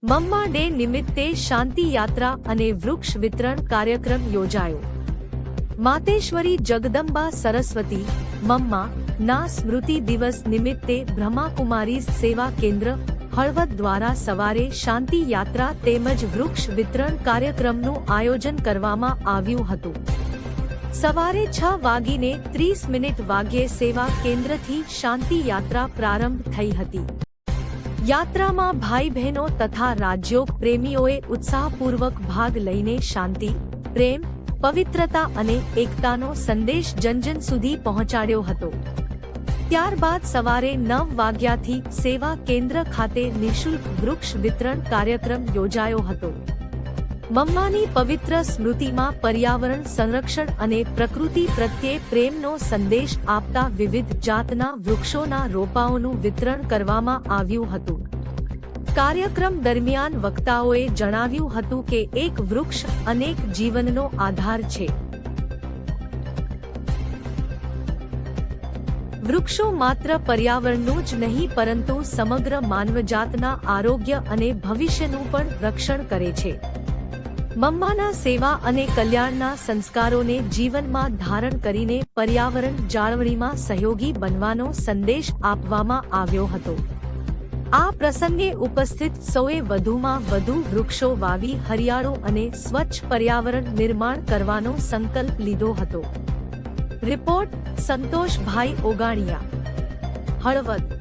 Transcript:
મમ્મા day નિમિત્તે શાંતિ યાત્રા અને વૃક્ષ વિતરણ કાર્યક્રમ યોજાયો. માતેશ્વરી જગદંબા સરસ્વતી મમ્મા ના સ્મૃતિ દિવસ નિમિત્તે બ્રહ્માકુમારીઝ સેવા કેન્દ્ર હળવદ દ્વારા સવારે શાંતિ યાત્રા તેમજ વૃક્ષ વિતરણ કાર્યક્રમનું આયોજન કરવામાં આવ્યું હતું. સવારે 6:30 વાગ્યે સેવા કેન્દ્રથી શાંતિ યાત્રા પ્રારંભ થઈ હતી. યાત્રામાં ભાઈ બહેનો તથા રાજયોગ પ્રેમીઓએ ઉત્સાહપૂર્વક ભાગ લઈને શાંતિ, પ્રેમ, પવિત્રતા અને એકતાનો સંદેશ જનજન સુધી પહોંચાડ્યો હતો. ત્યારબાદ સવારે 9 વાગ્યાથી સેવા કેન્દ્ર ખાતે નિઃશુલ્ક વૃક્ષ વિતરણ કાર્યક્રમ યોજાયો હતો. મમ્માની પવિત્ર સ્મૃતિમાં પર્યાવરણ સંરક્ષણ અને પ્રકૃતિ પ્રત્યે પ્રેમનો સંદેશ આપતા વિવિધ જાતના વૃક્ષોના રોપાઓનું વિતરણ કરવામાં આવ્યું હતું. કાર્યક્રમ દરમિયાન વક્તાઓએ જણાવ્યું હતું કે એક વૃક્ષ અનેક જીવનનો આધાર છે. વૃક્ષો માત્ર પર્યાવરણનું જ નહીં પરંતુ સમગ્ર માનવજાતના આરોગ્ય અને ભવિષ્યનું પણ રક્ષણ કરે છે. મમ્માના સેવા અને કલ્યાણના સંસ્કારોને જીવનમાં ધારણ કરીને પર્યાવરણ જાળવણીમાં સહયોગી બનવાનો સંદેશ આપવામાં આવ્યો હતો. આ પ્રસંગે ઉપસ્થિત સૌએ વધુમાં વધુ વૃક્ષો વાવી હરિયાળું અને સ્વચ્છ પર્યાવરણ નિર્માણ કરવાનો સંકલ્પ લીધો હતો. રિપોર્ટ સંતોષભાઈ ઓગાણિયા, હળવદ.